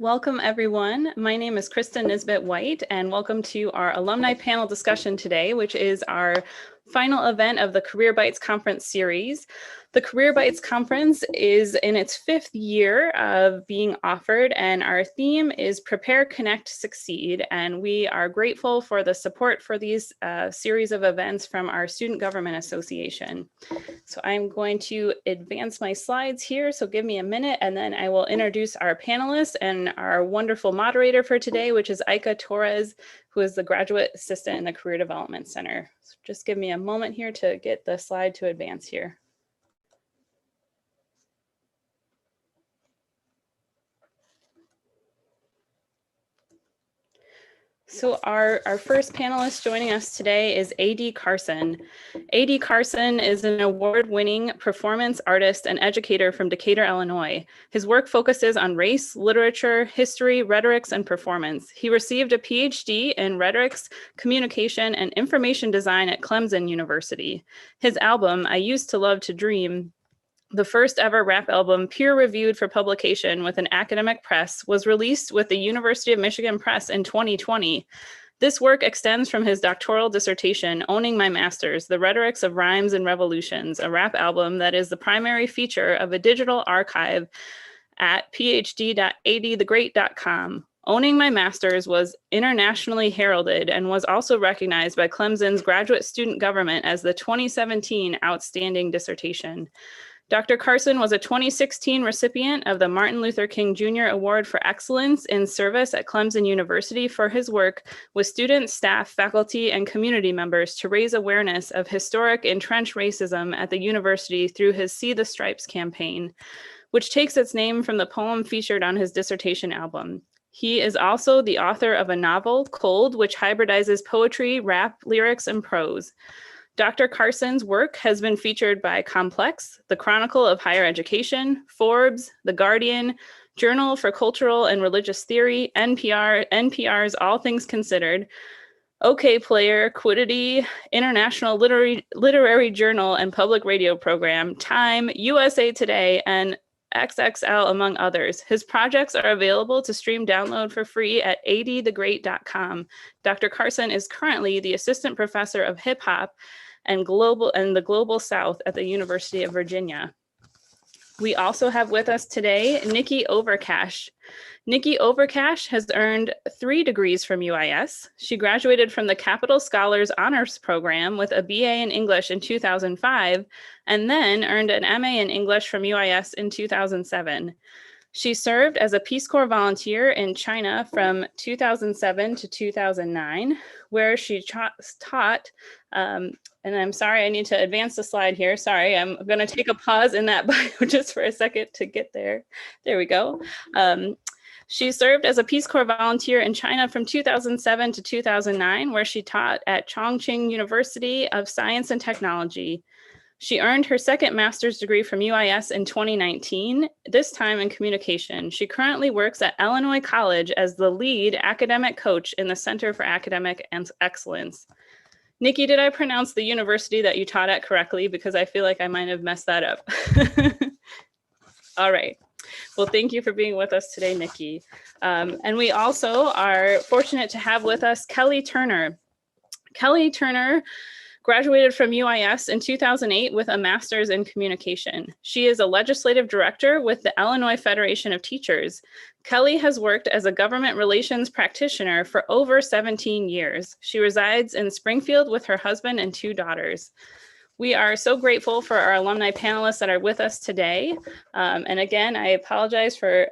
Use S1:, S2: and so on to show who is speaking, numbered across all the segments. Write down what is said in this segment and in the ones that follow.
S1: Welcome, everyone. My name is Krista Nisbet White, and welcome to our alumni panel discussion today, which is our final event of the Career Bytes Conference series. The Career Bytes Conference is in its 5th year of being offered, and our theme is Prepare, Connect, Succeed. And we are grateful for the support for these series of events from our Student Government Association. So I'm going to advance my slides here, so give me a minute, and then I will introduce our panelists and our wonderful moderator for today, which is Aika Torres, who is the Graduate Assistant in the Career Development Center. So just give me a moment here to get the slide to advance here. So our first panelist joining us today is A.D. Carson. A.D. Carson is an award-winning performance artist and educator from Decatur, Illinois. His work focuses on race, literature, history, rhetorics, and performance. He received a PhD in rhetorics, communication, and information design at Clemson University. His album, I Used to Love to Dream, the first ever rap album peer-reviewed for publication with an academic press, was released with the University of Michigan Press in 2020. This work extends from his doctoral dissertation, Owning My Masters, The Rhetorics of Rhymes and Revolutions, a rap album that is the primary feature of a digital archive at phd.adthegreat.com. Owning My Masters was internationally heralded and was also recognized by Clemson's graduate student government as the 2017 Outstanding Dissertation. Dr. Carson was a 2016 recipient of the Martin Luther King Jr. Award for Excellence in Service at Clemson University for his work with students, staff, faculty, and community members to raise awareness of historic entrenched racism at the university through his See the Stripes campaign, which takes its name from the poem featured on his dissertation album. He is also the author of a novel, Cold, which hybridizes poetry, rap, lyrics, and prose. Dr. Carson's work has been featured by Complex, the Chronicle of Higher Education, Forbes, The Guardian, Journal for Cultural and Religious Theory, NPR's All Things Considered, OK Player, Quiddity, International Literary Journal and Public Radio Program, Time, USA Today, and XXL, among others. His projects are available to stream download for free at adthegreat.com. Dr. Carson is currently the Assistant Professor of Hip Hop and the Global South at the University of Virginia. We also have with us today Nikki Overcash. Nikki Overcash has earned 3 degrees from UIS. She graduated from the Capital Scholars Honors Program with a BA in English in 2005, and then earned an MA in English from UIS in 2007. She served as a Peace Corps volunteer in China from 2007 to 2009, where she taught, and I'm sorry, I need to advance the slide here. Sorry, I'm going to take a pause in that bio just for a second to get there. There we go. She served as a Peace Corps volunteer in China from 2007 to 2009, where she taught at Chongqing University of Science and Technology. She earned her second master's degree from UIS in 2019, this time in communication. She currently works at Illinois College as the lead academic coach in the Center for Academic Excellence. Nikki, did I pronounce the university that you taught at correctly? Because I feel like I might have messed that up. All right. Well, thank you for being with us today, Nikki. And we also are fortunate to have with us Kelly Turner. Kelly Turner graduated from UIS in 2008 with a master's in communication. She is a legislative director with the Illinois Federation of Teachers. Kelly has worked as a government relations practitioner for over 17 years. She resides in Springfield with her husband and 2 daughters. We are so grateful for our alumni panelists that are with us today. And again, I apologize for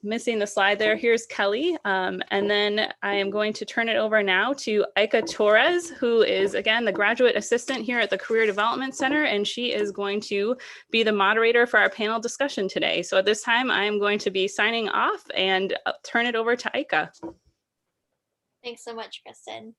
S1: missing the slide there. Here's Kelly. And then I am going to turn it over now to Aika Torres, who is, again, the graduate assistant here at the Career Development Center. And she is going to be the moderator for our panel discussion today. So at this time, I am going to be signing off and turn it over to Aika.
S2: Thanks so much, Kristen.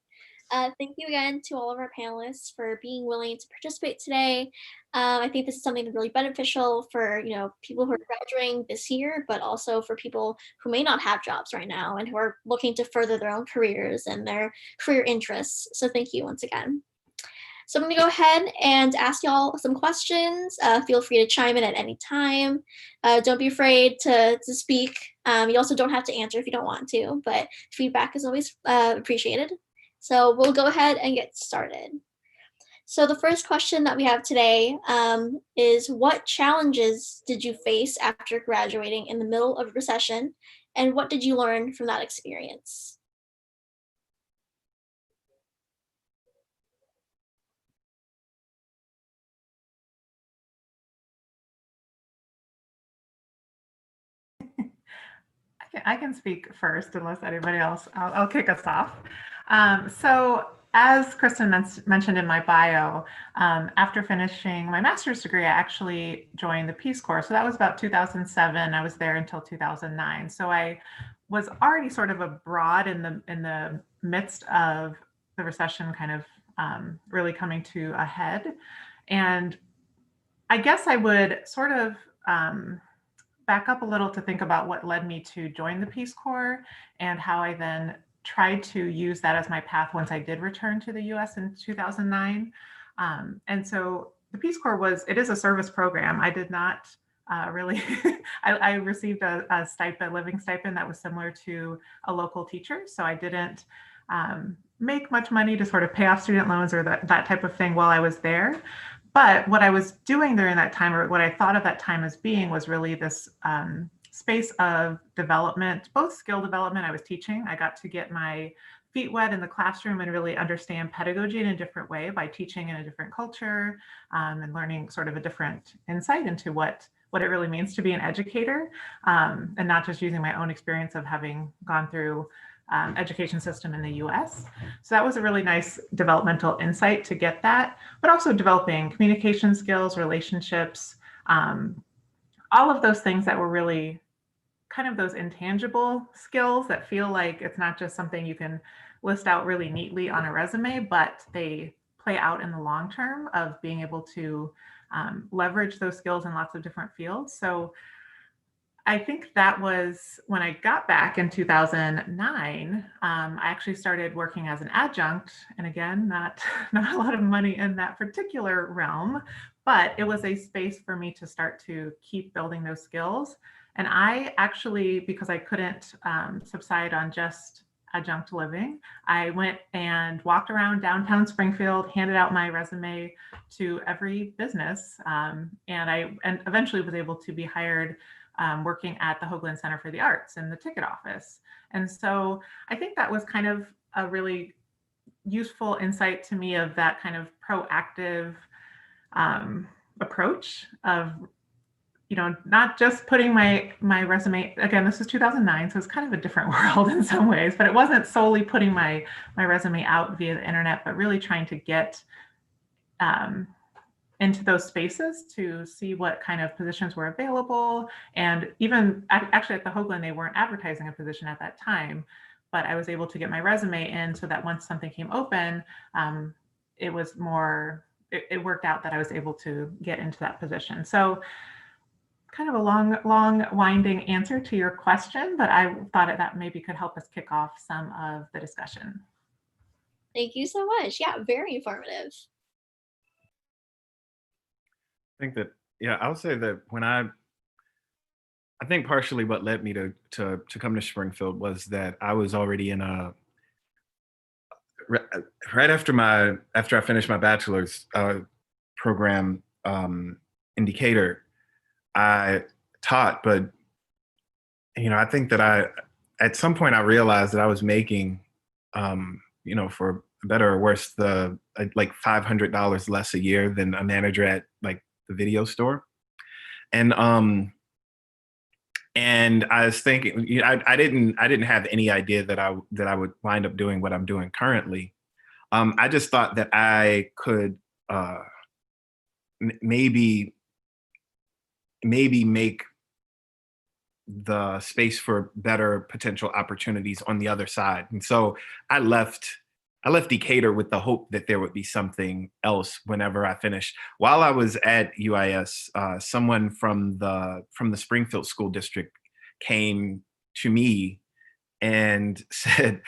S2: Thank you again to all of our panelists for being willing to participate today. I think this is something really beneficial for people who are graduating this year, but also for people who may not have jobs right now and who are looking to further their own careers and their career interests. So thank you once again. So I'm going to go ahead and ask y'all some questions. Feel free to chime in at any time. Don't be afraid to speak. You also don't have to answer if you don't want to, but feedback is always appreciated. So we'll go ahead and get started. So the first question that we have today is, what challenges did you face after graduating in the middle of a recession, and what did you learn from that experience?
S3: I can speak first, unless anybody else. I'll kick us off. So, as Kristen mentioned in my bio, after finishing my master's degree, I actually joined the Peace Corps. So that was about 2007. I was there until 2009. So I was already sort of abroad in the midst of the recession, kind of really coming to a head. And I guess I would sort of back up a little to think about what led me to join the Peace Corps and how I then tried to use that as my path once I did return to the US in 2009. And so the Peace Corps it is a service program. I did not really, I received a stipend, living stipend that was similar to a local teacher. So I didn't make much money to sort of pay off student loans or that type of thing while I was there. But what I was doing during that time, or what I thought of that time as being, was really this space of development, both skill development. I was teaching. I got to get my feet wet in the classroom and really understand pedagogy in a different way by teaching in a different culture and learning sort of a different insight into what it really means to be an educator, and not just using my own experience of having gone through education system in the US. So that was a really nice developmental insight to get that, but also developing communication skills, relationships, all of those things that were really kind of those intangible skills that feel like it's not just something you can list out really neatly on a resume, but they play out in the long term of being able to leverage those skills in lots of different fields. So I think that was when I got back in 2009. I actually started working as an adjunct, and again, not a lot of money in that particular realm, but it was a space for me to start to keep building those skills. And I actually, because I couldn't subside on just adjunct living, I went and walked around downtown Springfield, handed out my resume to every business, and eventually was able to be hired working at the Hoagland Center for the Arts in the ticket office. And so I think that was kind of a really useful insight to me of that kind of proactive approach of, not just putting my resume, again, this is 2009, so it's kind of a different world in some ways, but it wasn't solely putting my resume out via the internet, but really trying to get into those spaces to see what kind of positions were available. And even actually at the Hoagland, they weren't advertising a position at that time, but I was able to get my resume in so that once something came open, it worked out that I was able to get into that position. So kind of a long winding answer to your question, but I thought that maybe could help us kick off some of the discussion.
S2: Thank you so much. Yeah, very informative.
S4: I think that, yeah, I would say that I think partially what led me to come to Springfield was that I was already in right after I finished my bachelor's program in Decatur, I taught, but I think that at some point I realized that I was making, for better or worse, like $500 less a year than a manager at like the video store. And I was thinking, I didn't have any idea that I would wind up doing what I'm doing currently. I just thought that I could maybe make the space for better potential opportunities on the other side. And so I left Decatur with the hope that there would be something else whenever I finished. While I was at UIS, someone from the Springfield School District came to me and said,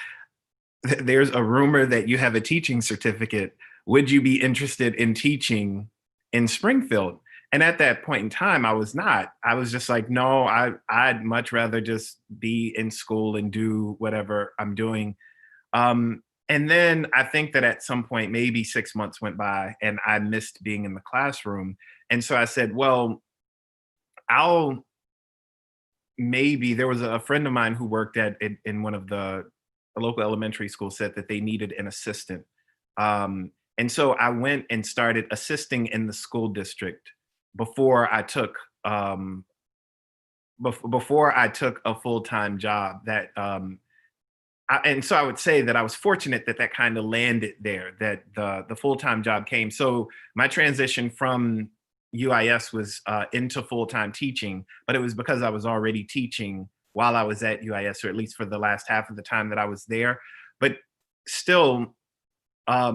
S4: "There's a rumor that you have a teaching certificate. would you be interested in teaching in Springfield? And at that point in time, I was not. I was just like, no, I'd much rather just be in school and do whatever I'm doing. And then I think that at some point, maybe 6 months went by and I missed being in the classroom. And so I said, well, I'll maybe there was a friend of mine who worked in one of the local elementary schools said that they needed an assistant. And so I went and started assisting in the school district before I took before I took a full-time job that and so I would say that I was fortunate that that kind of landed there, that the full-time job came. So my transition from UIS was into full-time teaching, but it was because I was already teaching while I was at UIS, or at least for the last half of the time that I was there. But still, I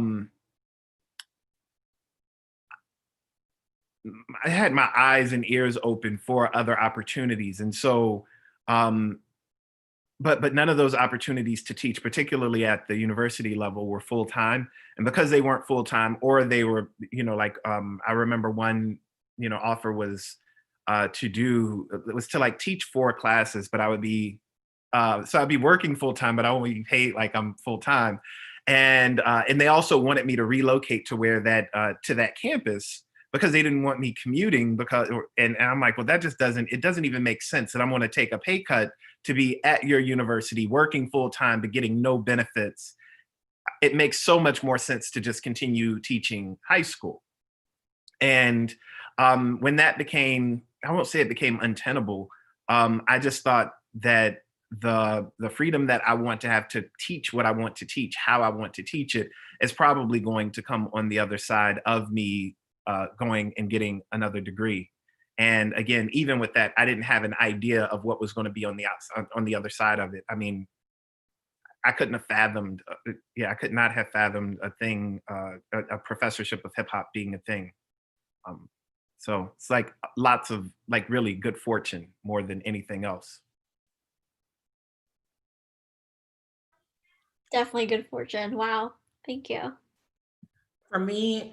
S4: had my eyes and ears open for other opportunities. And so, but none of those opportunities to teach, particularly at the university level, were full time. And because they weren't full time, or they were, like I remember one, offer was it was to like teach 4 classes, but I would be so I'd be working full time, but I only be paid like I'm full time. And they also wanted me to relocate to where to that campus because they didn't want me commuting and I'm like, well, that just it doesn't even make sense that I'm going to take a pay cut to be at your university working full time but getting no benefits. It makes so much more sense to just continue teaching high school. And when that became, I won't say it became untenable, I just thought that the freedom that I want to have to teach what I want to teach, how I want to teach it, is probably going to come on the other side of me going and getting another degree. And again, even with that, I didn't have an idea of what was going to be on the outside, on the other side of it. I mean, I couldn't have fathomed, I could not have fathomed a thing, a professorship of hip hop being a thing. So it's like lots of like really good fortune more than anything else.
S2: Definitely good fortune. Wow. Thank you.
S5: For me,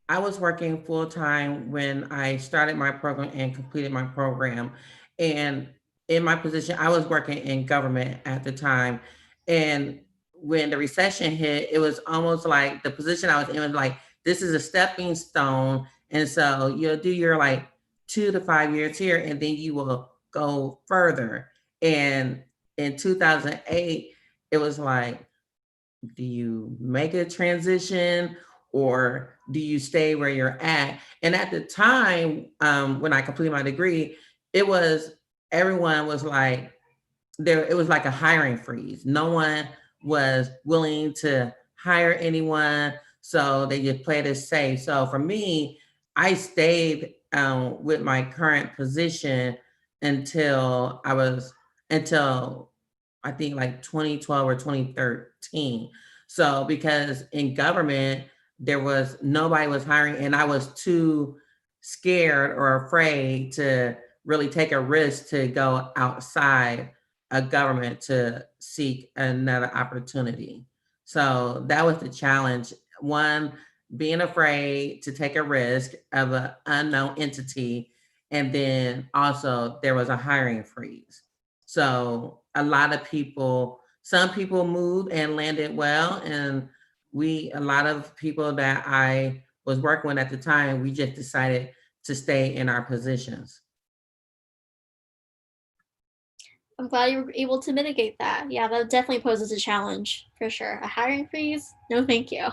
S5: I was working full time when I started my program and completed my program. And in my position, I was working in government at the time. And when the recession hit, it was almost like the position I was in was like, this is a stepping stone. And so you'll do your like 2 to 5 years here, and then you will go further. And in 2008, it was like, do you make a transition or do you stay where you're at? And at the time, when I completed my degree, everyone was like, it was like a hiring freeze. No one was willing to hire anyone. So they just played it safe. So for me, I stayed with my current position until I think like 2012 or 2013. So because in government, nobody was hiring, and I was too scared or afraid to really take a risk to go outside a government to seek another opportunity. So that was the challenge. One, being afraid to take a risk of an unknown entity. And then also there was a hiring freeze. So some people moved and landed well. And a lot of people that I was working with at the time, we just decided to stay in our positions.
S2: I'm glad you were able to mitigate that. Yeah, that definitely poses a challenge for sure. A hiring freeze? No, thank you.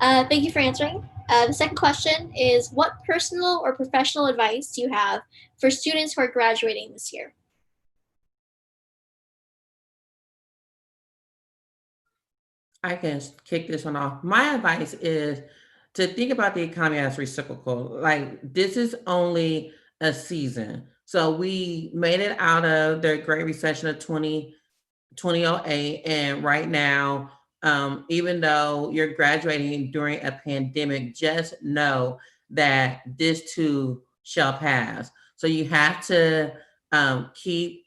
S2: Thank you for answering. The second question is, what personal or professional advice do you have for students who are graduating this year?
S5: I can kick this one off. My advice is to think about the economy as reciprocal. Like, this is only a season. So we made it out of the Great Recession of 2008. And right now, even though you're graduating during a pandemic, just know that this too shall pass. So you have to keep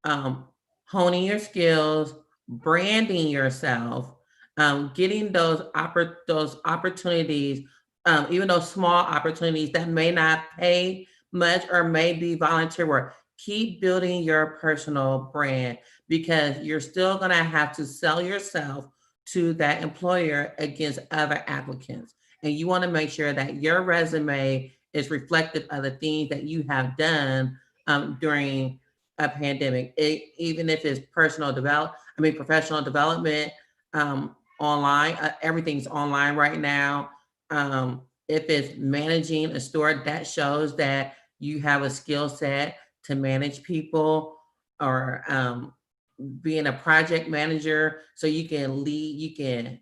S5: honing your skills, branding yourself, getting those opportunities, even those small opportunities that may not pay much or may be volunteer work. Keep building your personal brand, because you're still going to have to sell yourself to that employer against other applicants. And you want to make sure that your resume is reflective of the things that you have done during a pandemic. Even if it's professional development, online. Everything's online right now. If it's managing a store, that shows that you have a skill set to manage people, or being a project manager, so you can lead, you can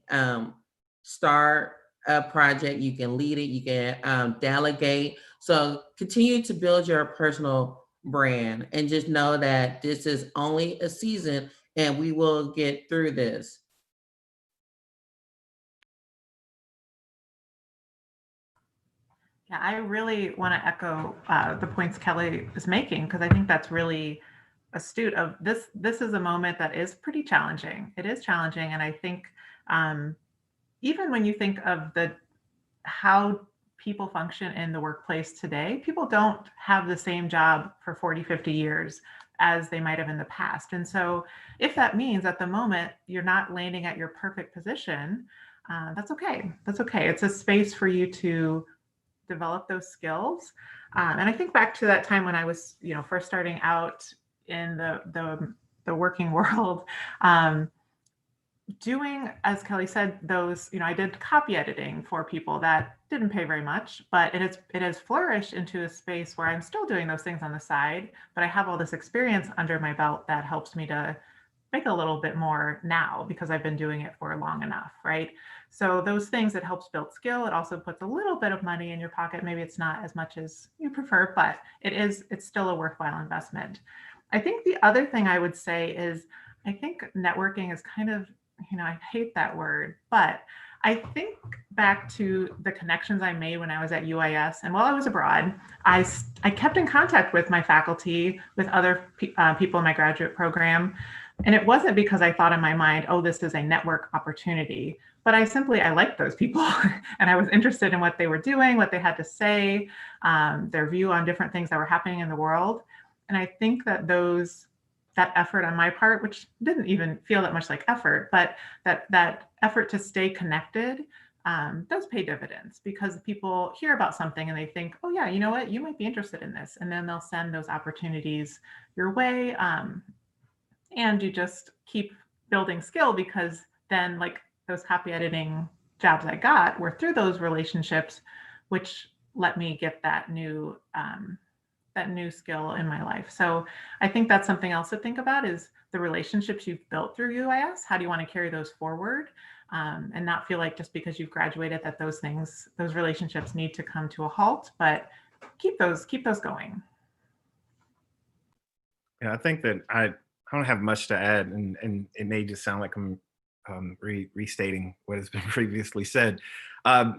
S5: start a project, you can lead it, you can delegate. So continue to build your personal brand, and just know that this is only a season and we will get through this.
S3: Yeah, I really want to echo the points Kelly is making, because I think that's really astute. Of this, this is a moment that is pretty challenging. It is challenging, and I think even when you think of how people function in the workplace today, people don't have the same job for 40, 50 years as they might have in the past. And so if that means at the moment you're not landing at your perfect position, that's okay. That's okay. It's a space for you to develop those skills. And I think back to that time when I was, first starting out in the working world, doing, as Kelly said, those, I did copy editing for people that didn't pay very much, but it has flourished into a space where I'm still doing those things on the side, but I have all this experience under my belt that helps me to make a little bit more now, because I've been doing it for long enough, right? So those things, it helps build skill. It also puts a little bit of money in your pocket. Maybe it's not as much as you prefer, but it's still a worthwhile investment. I think the other thing I would say is, I think networking is kind of, I hate that word, but I think back to the connections I made when I was at UIS, and while I was abroad, I kept in contact with my faculty, with other people in my graduate program. And it wasn't because I thought in my mind, oh, this is a network opportunity, but I liked those people and I was interested in what they were doing, what they had to say, their view on different things that were happening in the world. And I think that that effort on my part, which didn't even feel that much like effort, but that effort to stay connected does pay dividends, because people hear about something and they think, oh yeah, you know what, you might be interested in this. And then they'll send those opportunities your way. And you just keep building skill, because then, like, those copy editing jobs I got were through those relationships, which let me get that new skill in my life. So I think that's something else to think about, is the relationships you've built through UIS. How do you want to carry those forward, and not feel like just because you've graduated that those relationships need to come to a halt, but keep those going.
S4: Yeah, I think that I don't have much to add, and it may just sound like I'm restating what has been previously said. I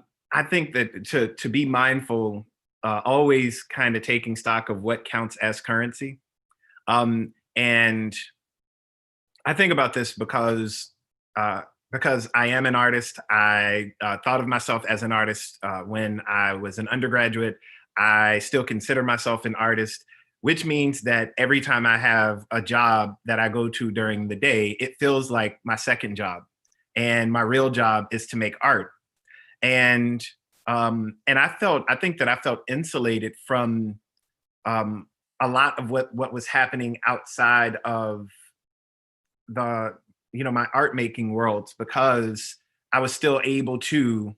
S4: think that to be mindful, always kind of taking stock of what counts as currency. And I think about this because I am an artist. I thought of myself as an artist when I was an undergraduate. I still consider myself an artist, which means that every time I have a job that I go to during the day, it feels like my second job. And my real job is to make art. And I think that I felt insulated from a lot of what was happening outside of my art making worlds, because I was still able to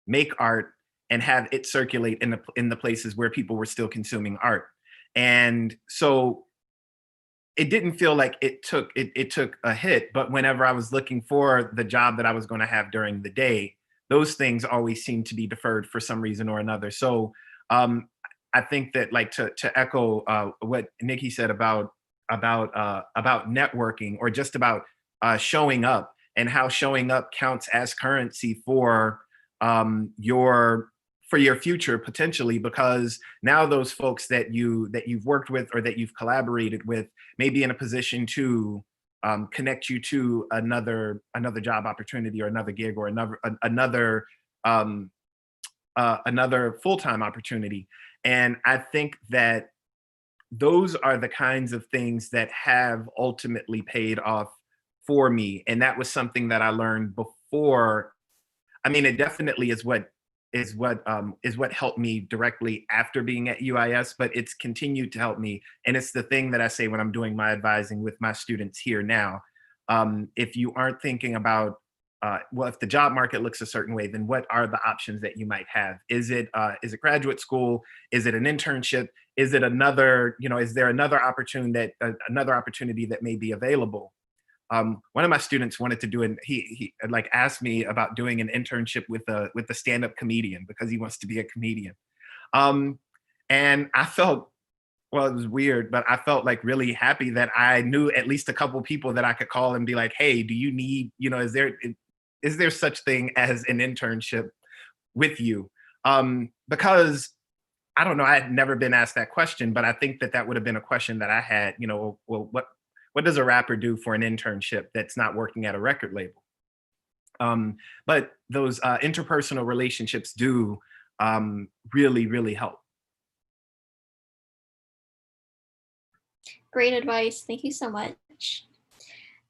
S4: make art and have it circulate in the places where people were still consuming art. And so it didn't feel like it took a hit, but whenever I was looking for the job that I was going to have during the day, those things always seemed to be deferred for some reason or another. So I think that, like, to echo what Nikki said about networking, or just about showing up, and how showing up counts as currency for your future, potentially, because now those folks that you've worked with or that you've collaborated with may be in a position to connect you to another job opportunity or another gig or another full-time opportunity. And I think that those are the kinds of things that have ultimately paid off for me. And that was something that I learned before. I mean, it definitely is what helped me directly after being at UIS, but it's continued to help me. And it's the thing that I say when I'm doing my advising with my students here now. If you aren't thinking about, well, if the job market looks a certain way, then what are the options that you might have? Is it graduate school? Is it an internship? Is it another, is there another opportunity that may be available? One of my students wanted to do he like asked me about doing an internship with a stand-up comedian because he wants to be a comedian. And I felt, well, it was weird, but I felt like really happy that I knew at least a couple people that I could call and be like, hey, do you need, is there such thing as an internship with you? Because I don't know, I had never been asked that question, but I think that would have been a question that I had, well, what does a rapper do for an internship that's not working at a record label? But those interpersonal relationships do really, really help.
S2: Great advice. Thank you so much.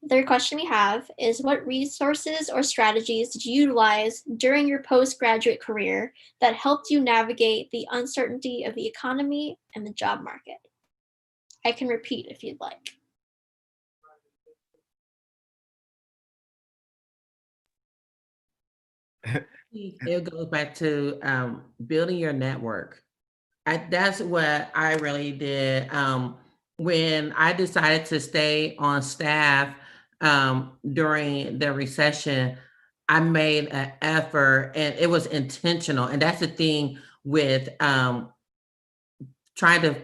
S2: The third question we have is, what resources or strategies did you utilize during your postgraduate career that helped you navigate the uncertainty of the economy and the job market? I can repeat if you'd like.
S5: It goes back to building your network. That's what I really did. When I decided to stay on staff during the recession, I made an effort, and it was intentional. And that's the thing with trying to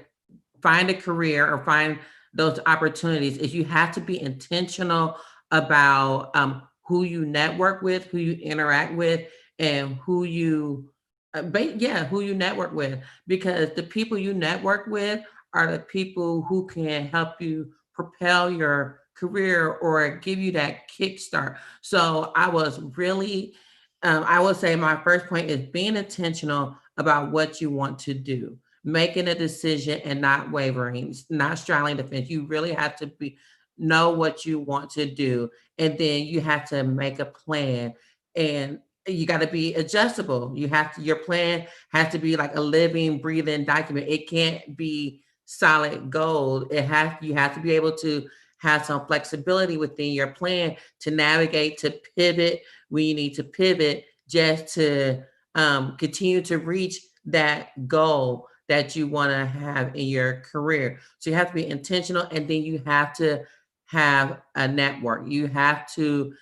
S5: find a career or find those opportunities, is you have to be intentional about who you network with, who you interact with, and who you network with, because the people you network with are the people who can help you propel your career or give you that kickstart. So I was really, I would say my first point is being intentional about what you want to do, making a decision and not wavering, not straddling the fence. You really have to know what you want to do, and then you have to make a plan, and you got to be adjustable. Your plan has to be like a living, breathing document. It can't be solid gold. You have to be able to have some flexibility within your plan to navigate, to pivot when you need to pivot, just to continue to reach that goal that you want to have in your career. So you have to be intentional, and then you have to have a network. You have to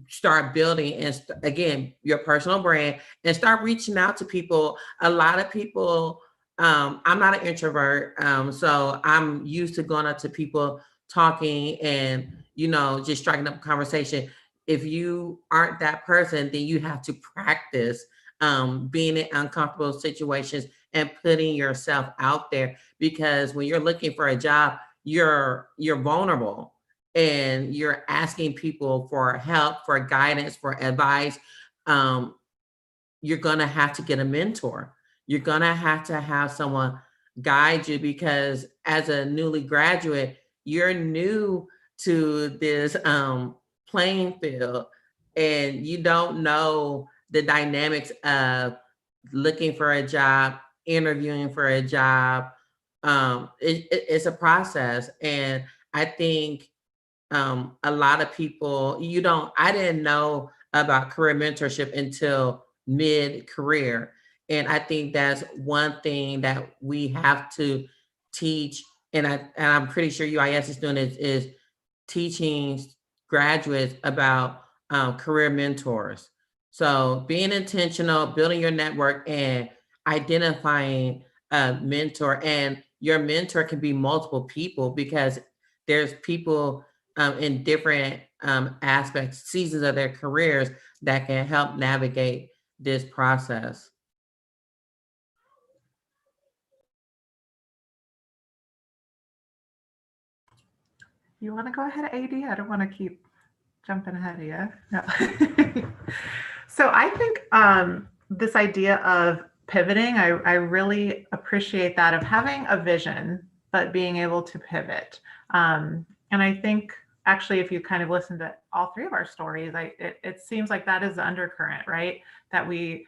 S5: start building, and again, your personal brand, and start reaching out to people. A lot of people, I'm not an introvert, so I'm used to going up to people, talking, and just striking up a conversation. If you aren't that person, then you have to practice being in uncomfortable situations and putting yourself out there, because when you're looking for a job, you're vulnerable, and you're asking people for help, for guidance, for advice. You're going to have to get a mentor. You're going to have someone guide you, because as a newly graduate, you're new to this playing field, and you don't know the dynamics of looking for a job, interviewing for a job. It's a process. And I think a lot of people, I didn't know about career mentorship until mid-career. And I think that's one thing that we have to teach. And I'm pretty sure UIS is doing it, is teaching graduates about career mentors. So being intentional, building your network, and identifying a mentor. And your mentor can be multiple people, because there's people in different aspects, seasons of their careers, that can help navigate this process.
S3: You want to go ahead, AD? I don't want to keep jumping ahead of you. No. So I think this idea of pivoting, I really appreciate that, of having a vision, but being able to pivot. And I think actually, if you kind of listen to all three of our stories, it seems like that is the undercurrent, right? That we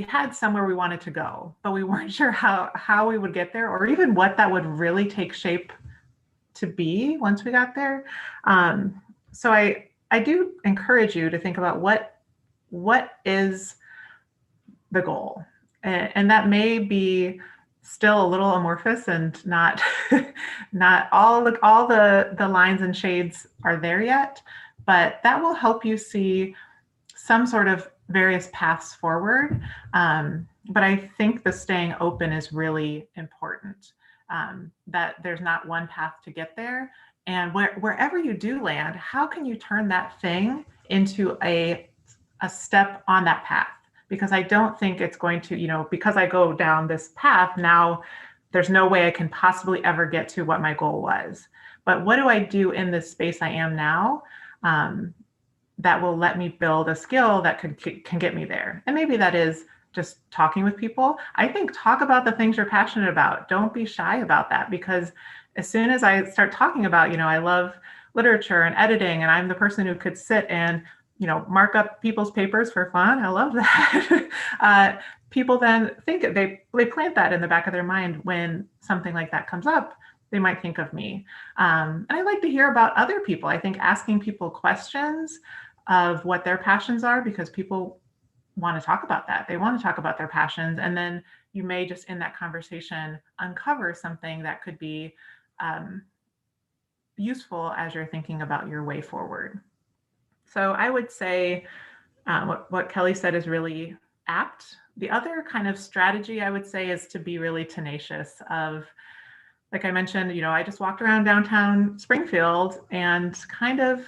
S3: had somewhere we wanted to go, but we weren't sure how we would get there, or even what that would really take shape to be once we got there. So I do encourage you to think about what is the goal, and that may be still a little amorphous and not not all the lines and shades are there yet, but that will help you see some sort of various paths forward. But I think the staying open is really important, that there's not one path to get there. And wherever you do land, how can you turn that thing into a step on that path? Because I don't think it's going to, because I go down this path now, there's no way I can possibly ever get to what my goal was. But what do I do in this space I am now? That will let me build a skill that can get me there. And maybe that is just talking with people. I think talk about the things you're passionate about. Don't be shy about that, because as soon as I start talking about, I love literature and editing, and I'm the person who could sit and, mark up people's papers for fun. I love that. People then think they plant that in the back of their mind when something like that comes up. They might think of me. And I like to hear about other people. I think asking people questions of what their passions are, because people want to talk about that. They want to talk about their passions. And then you may just in that conversation uncover something that could be useful as you're thinking about your way forward. So I would say what Kelly said is really apt. The other kind of strategy I would say is to be really tenacious of, like I mentioned, I just walked around downtown Springfield and kind of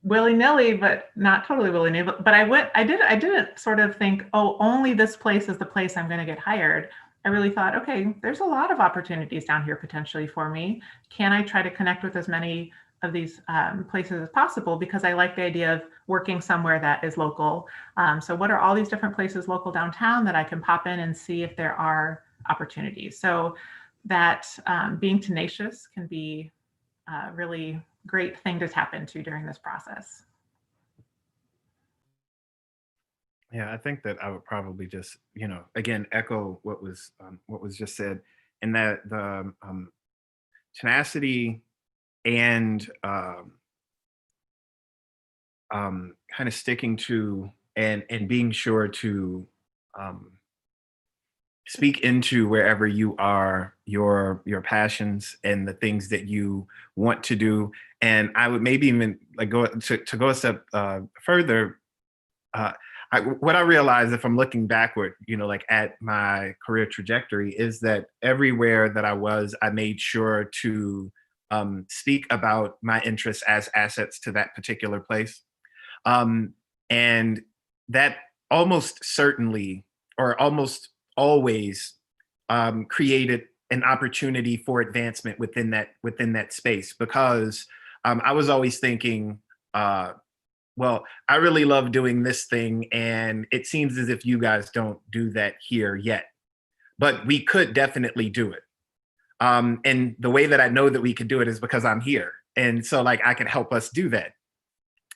S3: willy-nilly, but not totally willy-nilly. But I didn't sort of think, oh, only this place is the place I'm going to get hired. I really thought, okay, there's a lot of opportunities down here potentially for me. Can I try to connect with as many of these places as possible? Because I like the idea of working somewhere that is local. So what are all these different places local downtown that I can pop in and see if there are opportunities? So that being tenacious can be a really great thing to tap into during this process.
S4: Yeah, I think that I would probably just, again, echo what was just said, and that the tenacity and kind of sticking to and being sure to speak into wherever you are your passions and the things that you want to do. And I would maybe even like go to go a step further. What I realize, if I'm looking backward, like at my career trajectory, is that everywhere that I was, I made sure to speak about my interests as assets to that particular place. And that almost certainly, or almost always, created an opportunity for advancement within that space, because I was always thinking, well, I really love doing this thing, and it seems as if you guys don't do that here yet, but we could definitely do it. And the way that I know that we could do it is because I'm here. And so like I can help us do that.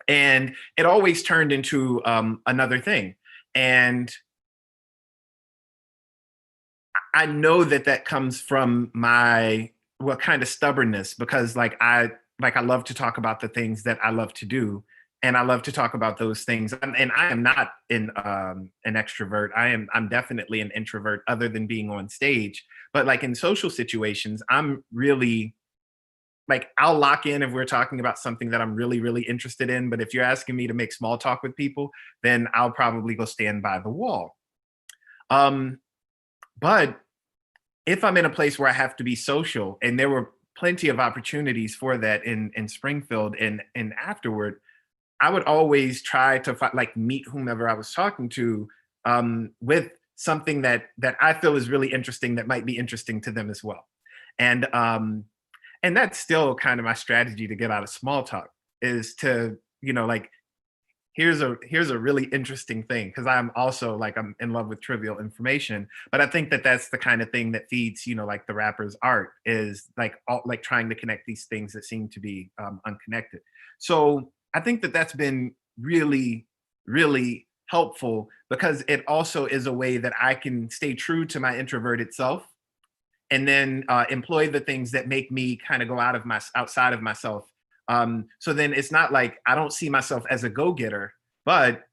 S4: And it always turned into another thing. And I know that comes from my kind of stubbornness, because I love to talk about the things that I love to do. And I love to talk about those things. And I am not an extrovert. I'm definitely an introvert, other than being on stage. But like in social situations, I'm really like, I'll lock in if we're talking about something that I'm really, really interested in. But if you're asking me to make small talk with people, then I'll probably go stand by the wall. But if I'm in a place where I have to be social, and there were plenty of opportunities for that in Springfield and afterward, I would always try to meet whomever I was talking to with something that I feel is really interesting, that might be interesting to them as well. And and that's still kind of my strategy to get out of small talk, is to, like, here's a really interesting thing, because I'm also like, I'm in love with trivial information, but I think that that's the kind of thing that feeds, like the rapper's art, is like like trying to connect these things that seem to be unconnected. So I think that that's been really, really helpful, because it also is a way that I can stay true to my introverted self, and then employ the things that make me kind of go outside of myself. So then it's not like I don't see myself as a go-getter, but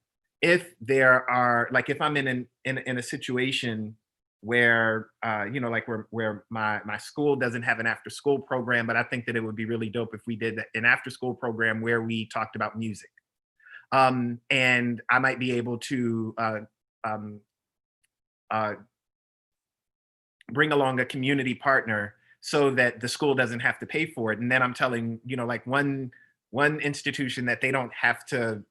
S4: if there are, like, if I'm in a situation where like where my school doesn't have an after school program, but I think that it would be really dope if we did an after school program where we talked about music. And I might be able to um, uh, bring along a community partner so that the school doesn't have to pay for it. And then I'm telling, like, one institution that they don't have to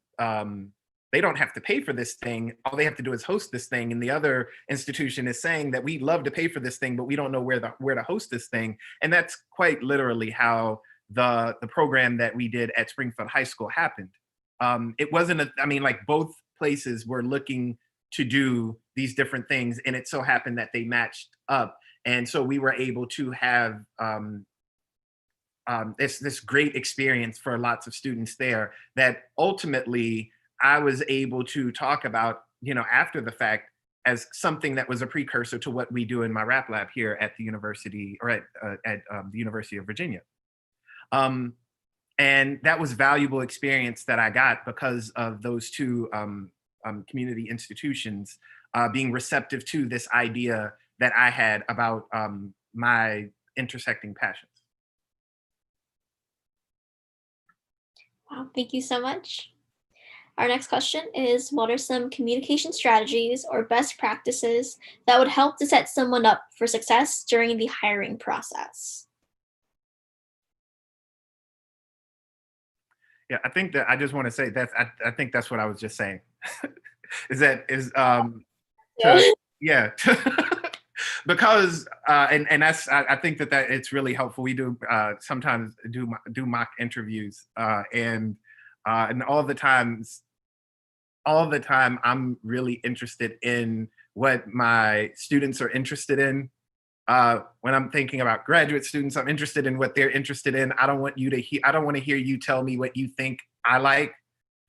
S4: pay for this thing. All they have to do is host this thing. And the other institution is saying that we'd love to pay for this thing, but we don't know where to host this thing. And that's quite literally how the program that we did at Springfield High School happened. It wasn't like, both places were looking to do these different things, and it so happened that they matched up, and so we were able to have this great experience for lots of students there, that ultimately I was able to talk about, after the fact, as something that was a precursor to what we do in my rap lab here at the university, or at the University of Virginia. And that was valuable experience that I got because of those two community institutions being receptive to this idea that I had about my intersecting passions.
S2: Wow, thank you so much. Our next question is, what are some communication strategies or best practices that would help to set someone up for success during the hiring process?
S4: Yeah, I think that I just want to say that I think that's what I was just saying.
S2: Yeah.
S4: Yeah. Because and that's I think that it's really helpful. We do sometimes do mock interviews, and all the time I'm really interested in what my students are interested in. When I'm thinking about graduate students, I'm interested in what they're interested in. I don't want to hear you tell me what you think I like.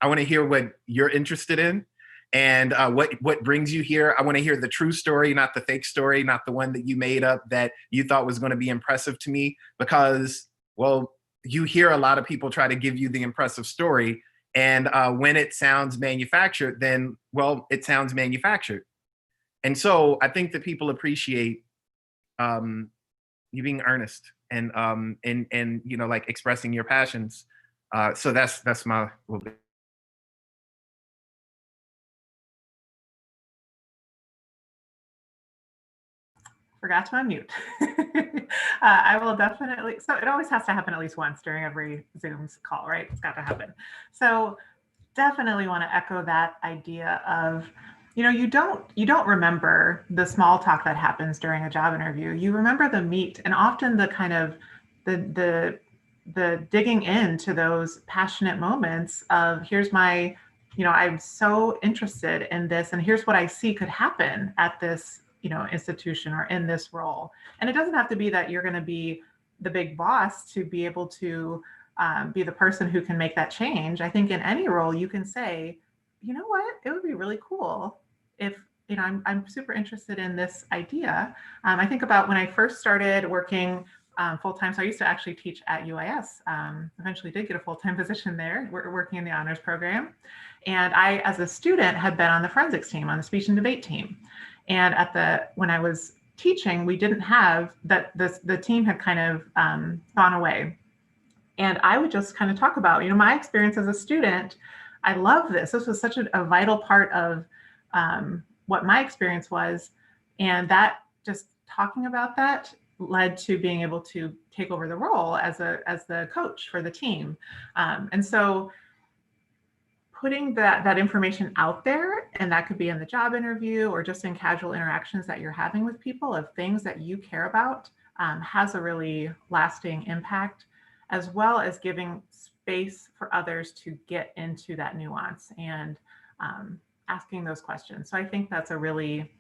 S4: I want to hear what you're interested in, and what brings you here. I want to hear the true story, not the fake story, not the one that you made up that you thought was going to be impressive to me. Because, well, you hear a lot of people try to give you the impressive story, and when it sounds manufactured, then, well, it sounds manufactured. And so I think that people appreciate you being earnest, and like, expressing your passions. So that's my little bit.
S3: Forgot to unmute. I will definitely, so it always has to happen at least once during every Zoom's call, right? It's got to happen. So definitely want to echo that idea of, you don't remember the small talk that happens during a job interview. You remember the meat, and often the kind of the digging into those passionate moments of, here's my, I'm so interested in this, and here's what I see could happen at this, institution or in this role. And it doesn't have to be that you're going to be the big boss to be able to be the person who can make that change. I think in any role you can say, you know what, it would be really cool if, I'm super interested in this idea. I think about when I first started working full-time. So I used to actually teach at UIS. Eventually did get a full-time position there, working in the honors program. And I, as a student, had been on the forensics team, on the speech and debate team. And when I was teaching, we didn't have that. The team had kind of gone away. And I would just kind of talk about, my experience as a student. I love this. This was such a vital part of what my experience was. And that, just talking about that, led to being able to take over the role as the coach for the team. And so putting that information out there, and that could be in the job interview or just in casual interactions that you're having with people, of things that you care about, has a really lasting impact, as well as giving space for others to get into that nuance and asking those questions. So I think that's a really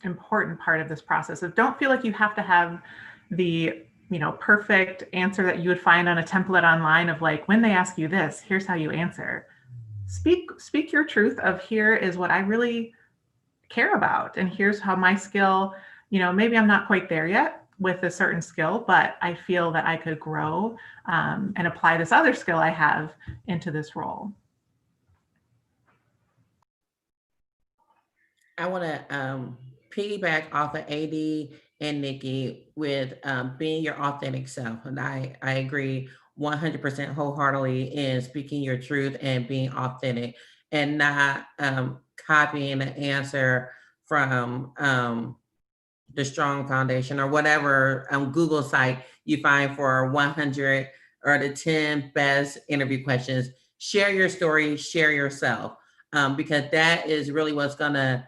S3: important part of this process of don't feel like you have to have the perfect answer that you would find on a template online of like, when they ask you this, here's how you answer. Speak your truth of here is what I really care about. And here's how my skill, maybe I'm not quite there yet with a certain skill, but I feel that I could grow and apply this other skill I have into this role.
S5: I want to piggyback off of AD and Nikki with being your authentic self. And I agree 100% wholeheartedly in speaking your truth and being authentic and not copying the answer from the Strong Foundation or whatever Google site you find for 100 or the 10 best interview questions. Share your story, share yourself, because that is really what's going to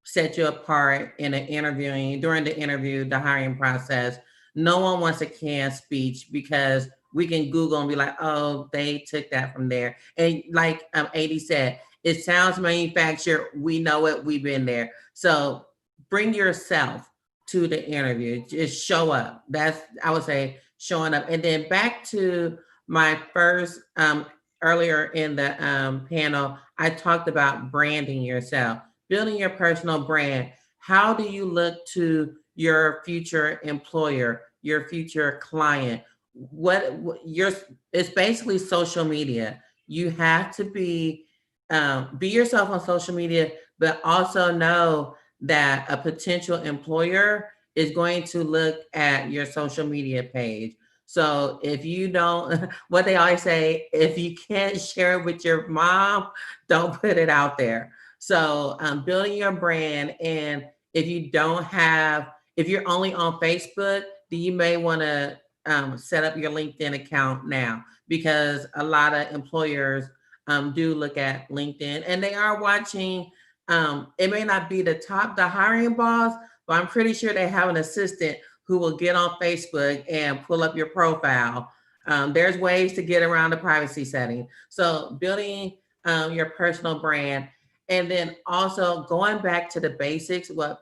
S5: set you apart in an interviewing, during the interview, the hiring process. No one wants a canned speech because we can Google and be like, oh, they took that from there. And like AD said, it sounds manufactured. We know it. We've been there. So bring yourself to the interview. Just show up. That's, I would say, showing up. And then back to my first, earlier in the panel, I talked about branding yourself, building your personal brand. How do you look to your future employer, your future client? It's basically social media. You have to be yourself on social media, but also know that a potential employer is going to look at your social media page. So if you don't, what they always say, if you can't share it with your mom, don't put it out there. So building your brand. And if you if you're only on Facebook, then you may want to set up your LinkedIn account now, because a lot of employers do look at LinkedIn and they are watching. It may not be the hiring boss, but I'm pretty sure they have an assistant who will get on Facebook and pull up your profile. There's ways to get around the privacy setting. So building your personal brand, and then also going back to the basics, what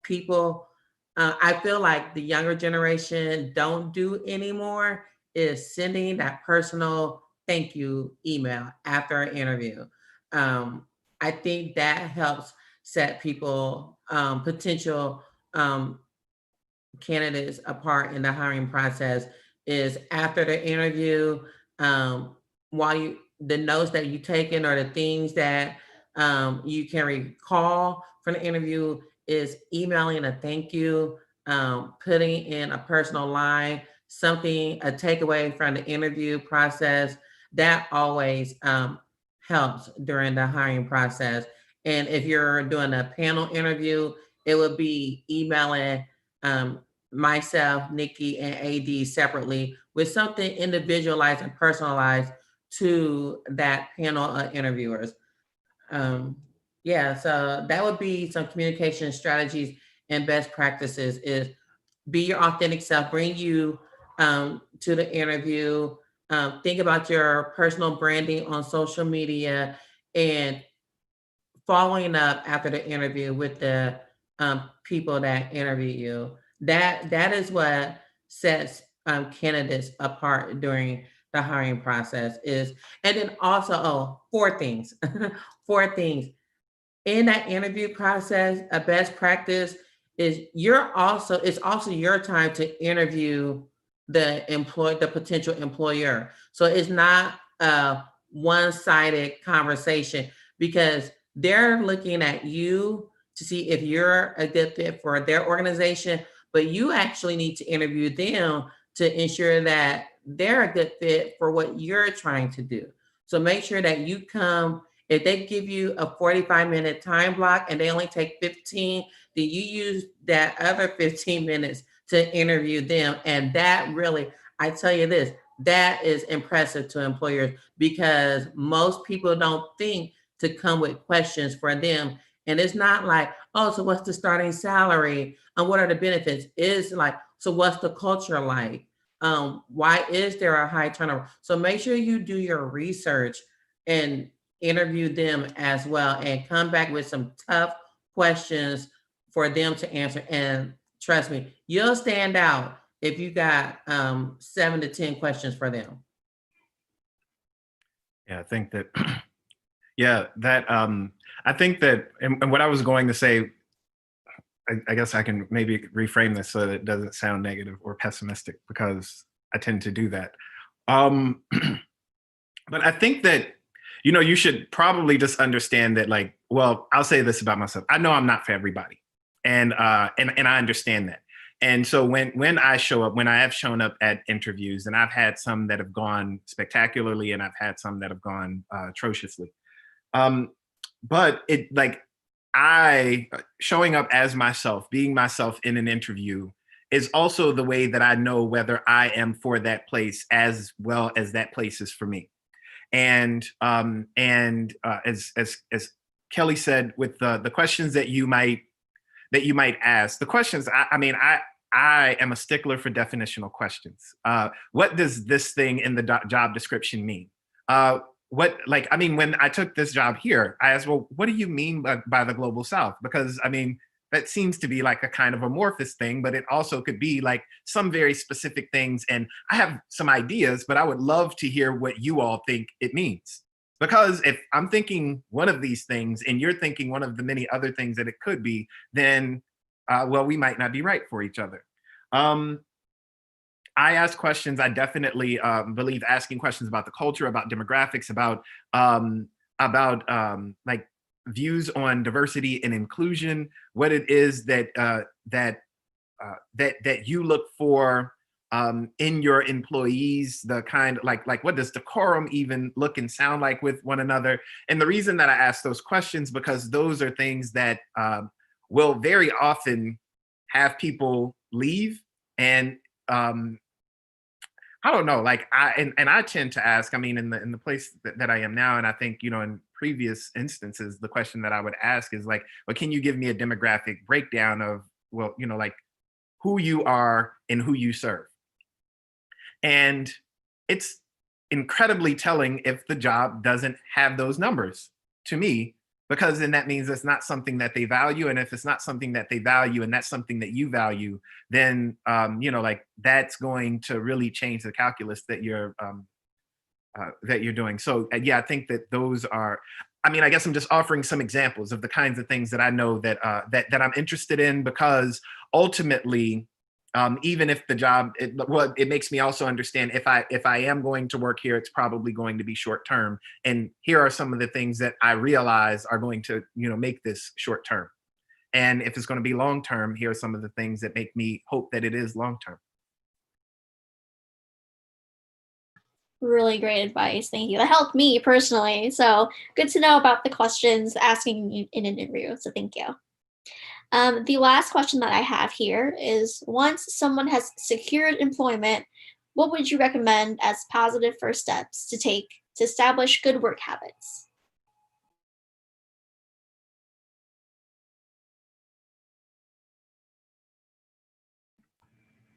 S5: people, I feel like the younger generation don't do anymore, is sending that personal thank you email after an interview. I think that helps set people, potential candidates apart in the hiring process, is after the interview, the notes that you taken or the things that you can recall from the interview, is emailing a thank you, putting in a personal line, a takeaway from the interview process. That always helps during the hiring process. And if you're doing a panel interview, it would be emailing myself, Nikki, and AD separately with something individualized and personalized to that panel of interviewers. So that would be some communication strategies and best practices: is be your authentic self, bring you to the interview, think about your personal branding on social media, and following up after the interview with the people that interview you. That is what sets candidates apart during the hiring process. And then also, four things. Four things in that interview process. A best practice is it's also your time to interview the potential employer. So it's not a one-sided conversation, because they're looking at you to see if you're a good fit for their organization, but you actually need to interview them to ensure that they're a good fit for what you're trying to do. So make sure that you come, if they give you a 45-minute time block and they only take 15, then you use that other 15 minutes to interview them. And that really, I tell you this, that is impressive to employers, because most people don't think to come with questions for them. And it's not like, oh, so what's the starting salary? And what are the benefits? Is like, so what's the culture like? Why is there a high turnover? So make sure you do your research and interview them as well and come back with some tough questions for them to answer. And trust me, you'll stand out if you got 7 to 10 questions for them.
S4: Yeah, I think that, yeah, that, I think that, and what I was going to say, I guess I can maybe reframe this so that it doesn't sound negative or pessimistic, because I tend to do that. But I think that, you should probably just understand that, like, well, I'll say this about myself. I know I'm not for everybody. And I understand that. And so when I show up, when I have shown up at interviews, and I've had some that have gone spectacularly, and I've had some that have gone atrociously. But it, like, showing up as myself, being myself in an interview is also the way that I know whether I am for that place as well as that place is for me. And as Kelly said, with the questions that you might ask, the questions, I am a stickler for definitional questions. What does this thing in the job description mean? When I took this job here, I asked, well, what do you mean by the global South? Because that seems to be like a kind of amorphous thing, but it also could be like some very specific things. And I have some ideas, but I would love to hear what you all think it means. Because if I'm thinking one of these things and you're thinking one of the many other things that it could be, then, well, we might not be right for each other. I ask questions. I definitely believe asking questions about the culture, about demographics, about like views on diversity and inclusion, what it is that you look for in your employees, the kind, like what does decorum even look and sound like with one another? And the reason that I ask those questions, because those are things that will very often have people leave. And I don't know, like I tend to ask, in the place that I am now, and I think, in previous instances, the question that I would ask is like, well, can you give me a demographic breakdown of, well, like who you are and who you serve? And it's incredibly telling if the job doesn't have those numbers to me, because then that means it's not something that they value. And if it's not something that they value, and that's something that you value, then, like that's going to really change the calculus that you're doing. So yeah, I think that those are, I guess I'm just offering some examples of the kinds of things that I know that that I'm interested in, because ultimately, even if the job, it makes me also understand if I am going to work here, it's probably going to be short term. And here are some of the things that I realize are going to, make this short term. And if it's going to be long term, here are some of the things that make me hope that it is long term.
S2: Really great advice. Thank you. That helped me personally. So good to know about the questions asking in an interview. So thank you. The last question that I have here is, once someone has secured employment, what would you recommend as positive first steps to take to establish good work habits?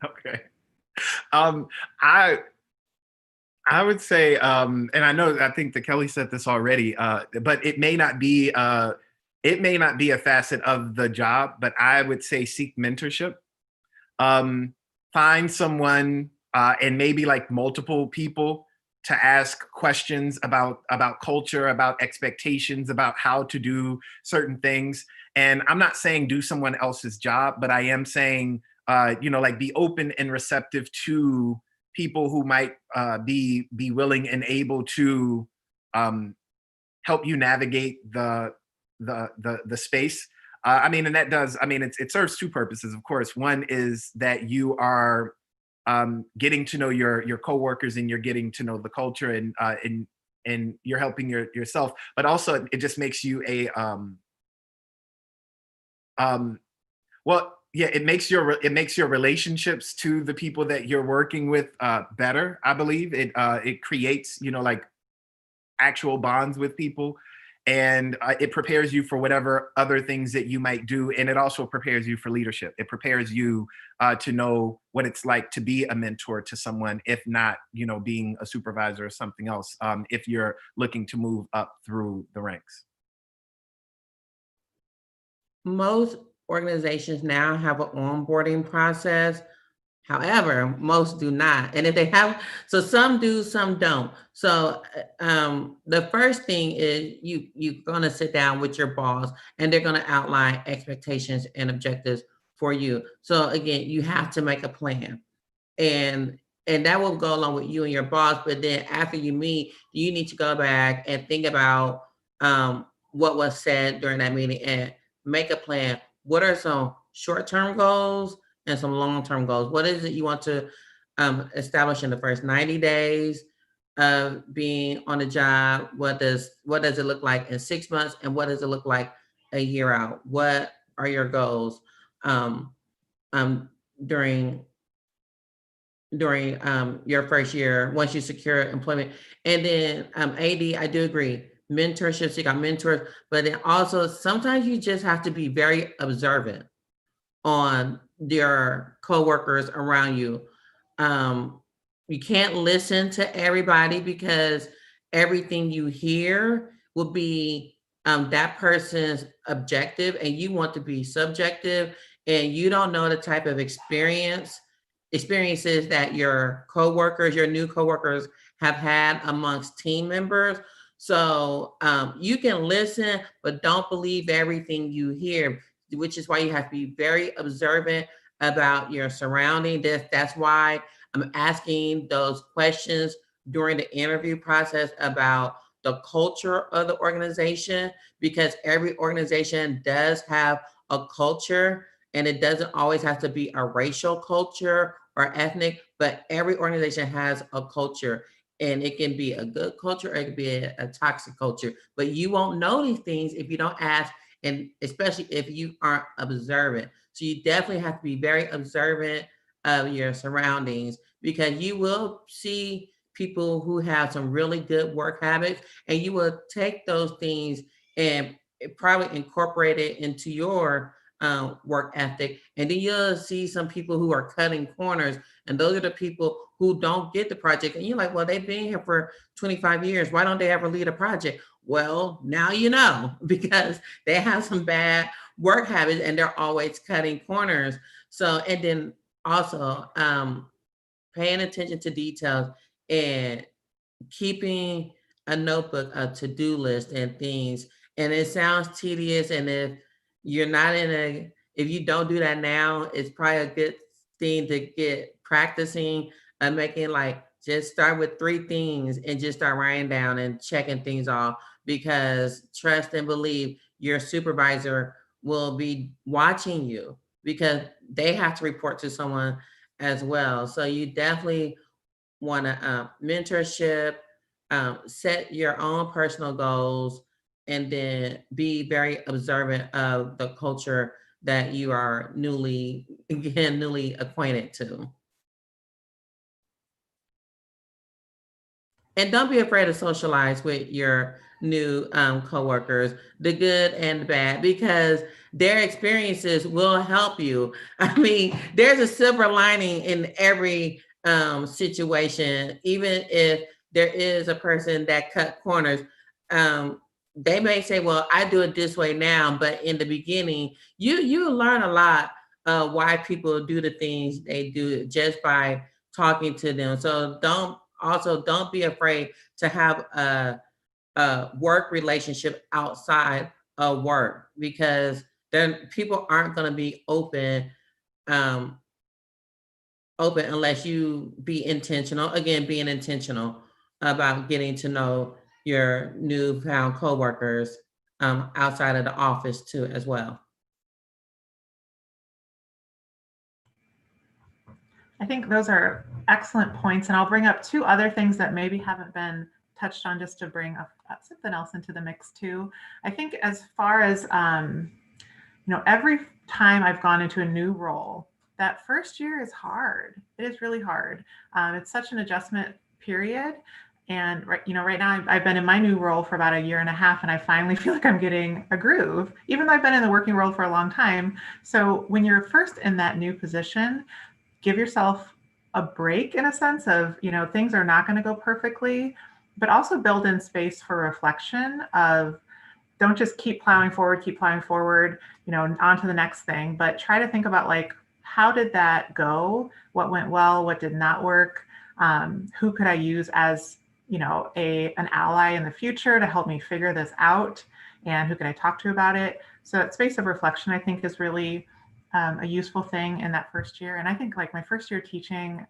S4: Okay. I would say, and I think that Kelly said this already, but it may not be a facet of the job, but I would say seek mentorship. Find someone, and maybe like multiple people, to ask questions about culture, about expectations, about how to do certain things. And I'm not saying do someone else's job, but I am saying, like be open and receptive to people who might be willing and able to help you navigate the space. And that does, it serves two purposes, of course. One is that you are getting to know your coworkers, and you're getting to know the culture, and you're helping yourself. But also, it just makes you a well, yeah, it makes your relationships to the people that you're working with better. I believe it creates, like actual bonds with people. And it prepares you for whatever other things that you might do. And it also prepares you for leadership. It prepares you to know what it's like to be a mentor to someone, if not, being a supervisor or something else, if you're looking to move up through the ranks.
S5: Most organizations now have an onboarding process. However, most do not. And if they have, so some do, some don't. So the first thing is you're going to sit down with your boss and they're going to outline expectations and objectives for you. So again, you have to make a plan. And that will go along with you and your boss. But then after you meet, you need to go back and think about what was said during that meeting and make a plan. What are some short-term goals and some long-term goals? What is it you want to establish in the first 90 days of being on the job? What does it look like in 6 months? And what does it look like a year out? What are your goals during your first year once you secure employment? And then AD, I do agree. Mentorships, you got mentors, but then also sometimes you just have to be very observant on your coworkers around you. You can't listen to everybody because everything you hear will be that person's objective, and you want to be subjective, and you don't know the type of experiences that your new coworkers have had amongst team members. So you can listen, but don't believe everything you hear, which is why you have to be very observant about your surrounding. That's why I'm asking those questions during the interview process about the culture of the organization, because every organization does have a culture, and it doesn't always have to be a racial culture or ethnic, but every organization has a culture. And it can be a good culture or it can be a toxic culture. But you won't know these things if you don't ask, and especially if you aren't observant. So you definitely have to be very observant of your surroundings, because you will see people who have some really good work habits, and you will take those things and probably incorporate it into your work ethic. And then you'll see some people who are cutting corners, and those are the people who don't get the project. And you're like, well, they've been here for 25 years. Why don't they ever lead a project? Well, now you know, because they have some bad work habits and they're always cutting corners. So, and then also paying attention to details and keeping a notebook, a to-do list and things. And it sounds tedious, and if you don't do that now, it's probably a good thing to get practicing and making, like, just start with 3 things and just start writing down and checking things off, because trust and believe your supervisor will be watching you, because they have to report to someone as well. So you definitely want to mentorship, set your own personal goals, and then be very observant of the culture that you are newly acquainted to. And don't be afraid to socialize with your new coworkers, the good and the bad, because their experiences will help you. I mean, there's a silver lining in every situation. Even if there is a person that cut corners, they may say, well, I do it this way now, but in the beginning, you learn a lot of why people do the things they do just by talking to them. So don't be afraid to have a work relationship outside of work, because then people aren't going to be um, open unless you be intentional. Again, being intentional about getting to know your newfound coworkers outside of the office too, as well.
S3: I think those are excellent points, and I'll bring up 2 other things that maybe haven't been touched on, just to bring something else into the mix too. I think as far as every time I've gone into a new role, that first year is hard. It is really hard. It's such an adjustment period, And right now I've been in my new role for about a year and a half, and I finally feel like I'm getting a groove, even though I've been in the working world for a long time. So when you're first in that new position, give yourself a break in a sense of, things are not going to go perfectly, but also build in space for reflection of, don't just keep plowing forward, on to the next thing, but try to think about like, how did that go? What went well? What did not work? Who could I use as, an ally in the future to help me figure this out? And who can I talk to about it? So that space of reflection, I think, is really a useful thing in that first year. And I think like my first year teaching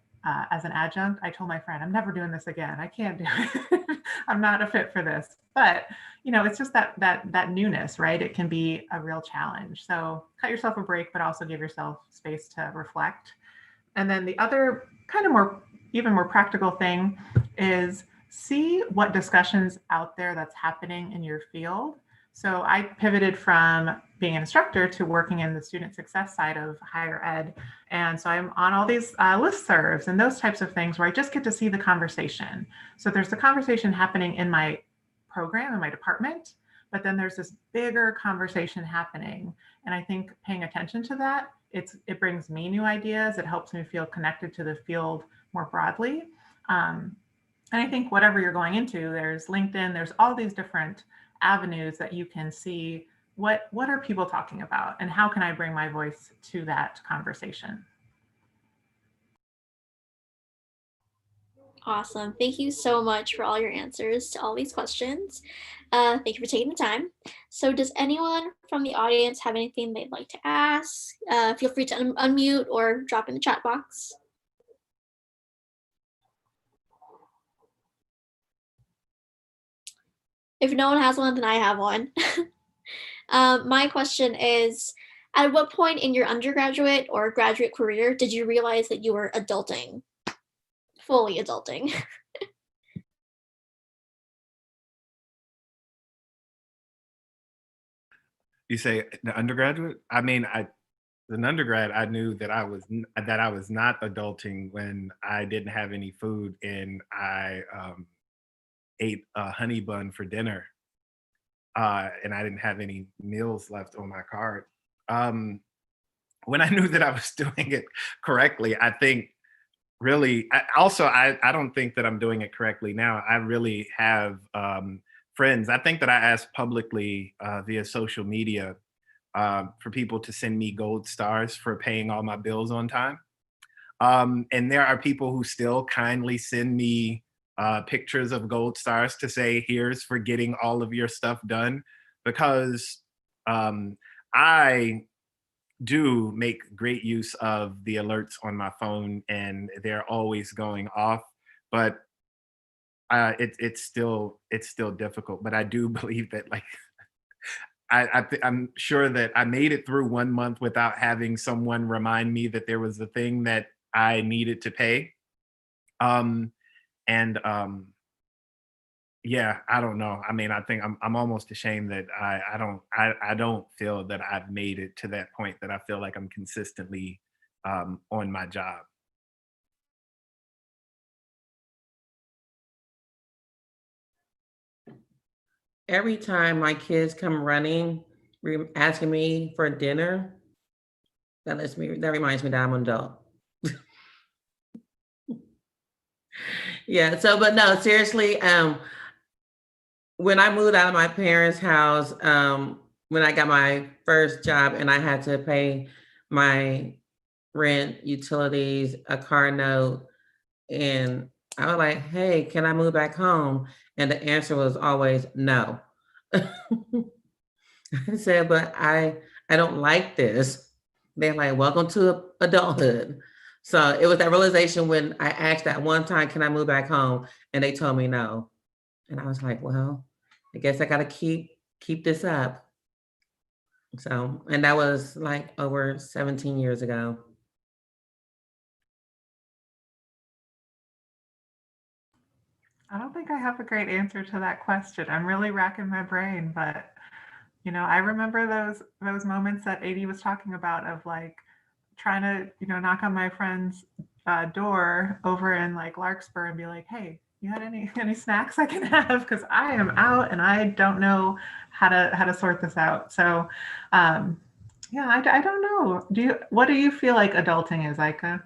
S3: as an adjunct, I told my friend, I'm never doing this again. I can't do it. I'm not a fit for this. But it's just that newness, right? It can be a real challenge. So cut yourself a break, but also give yourself space to reflect. And then the other kind of even more practical thing is see what discussions out there that's happening in your field. So I pivoted from being an instructor to working in the student success side of higher ed. And so I'm on all these listservs and those types of things where I just get to see the conversation. So there's the conversation happening in my program, in my department, but then there's this bigger conversation happening. And I think paying attention to that, it brings me new ideas. It helps me feel connected to the field more broadly. And I think whatever you're going into, there's LinkedIn, there's all these different avenues that you can see what are people talking about and how can I bring my voice to that conversation.
S2: Awesome. Thank you so much for all your answers to all these questions. Thank you for taking the time. So does anyone from the audience have anything they'd like to ask? Feel free to unmute or drop in the chat box. If no one has one, then I have one. My question is, at what point in your undergraduate or graduate career did you realize that you were adulting, fully adulting?
S4: You say the undergraduate? I mean, as an undergrad, I knew that I was not adulting when I didn't have any food and I ate a honey bun for dinner, and I didn't have any meals left on my card. When I knew that I was doing it correctly, I think really, I don't think that I'm doing it correctly now. I really have friends. I think that I asked publicly via social media for people to send me gold stars for paying all my bills on time. And there are people who still kindly send me pictures of gold stars to say, here's for getting all of your stuff done. Because I do make great use of the alerts on my phone and they're always going off. But it's still difficult. But I do believe that like, I'm sure that I made it through 1 month without having someone remind me that there was a thing that I needed to pay. Yeah, I don't know. I mean, I think I'm almost ashamed that I don't feel that I've made it to that point that I feel like I'm consistently on my job.
S5: Every time my kids come running, asking me for dinner, that reminds me that I'm an adult. Yeah. So, but no, seriously, when I moved out of my parents' house, when I got my first job and I had to pay my rent, utilities, a car note, and I was like, hey, can I move back home? And the answer was always no. I said, but I don't like this. They're like, welcome to adulthood. So it was that realization when I asked that one time, can I move back home? And they told me no. And I was like, well, I guess I gotta keep this up. So, and that was like over 17 years ago.
S3: I don't think I have a great answer to that question. I'm really racking my brain, but I remember those moments that AD was talking about of like trying to, knock on my friend's door over in like Larkspur and be like, hey, You had any snacks I can have? Because I am out and I don't know how to sort this out. So, yeah, I don't know. What do you feel like adulting is, Aika?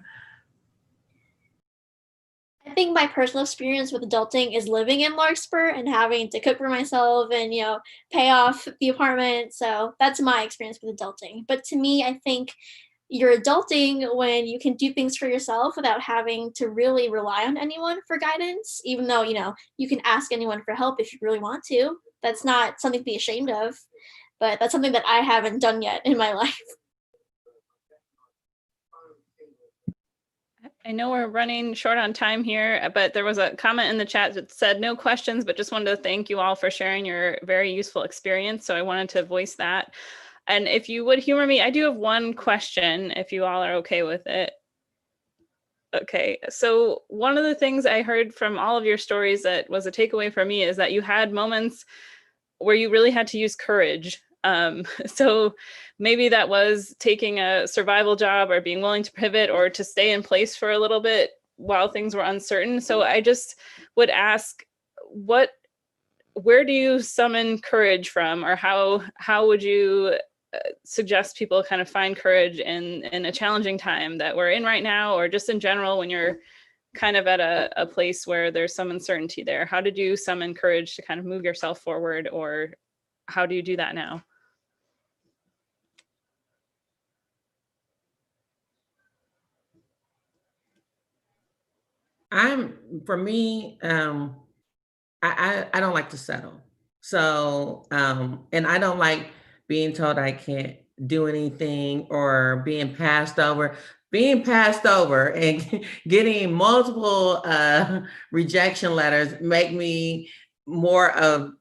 S2: I think my personal experience with adulting is living in Larkspur and having to cook for myself and, pay off the apartment. So that's my experience with adulting. But to me, I think you're adulting when you can do things for yourself without having to really rely on anyone for guidance, even though, you can ask anyone for help if you really want to. That's not something to be ashamed of, but that's something that I haven't done yet in my life.
S1: I know we're running short on time here, but there was a comment in the chat that said no questions, but just wanted to thank you all for sharing your very useful experience. So I wanted to voice that. And if you would humor me, I do have one question, if you all are okay with it. Okay, so one of the things I heard from all of your stories that was a takeaway for me is that you had moments where you really had to use courage. So maybe that was taking a survival job or being willing to pivot or to stay in place for a little bit while things were uncertain. So I just would ask, where do you summon courage from, or how would you suggest people kind of find courage in a challenging time that we're in right now, or just in general when you're kind of at a place where there's some uncertainty there? How did you summon courage to kind of move yourself forward, or how do you do that now?
S5: For me, I don't like to settle. So, and I don't like being told I can't do anything or being passed over. Being passed over and getting multiple rejection letters make me more of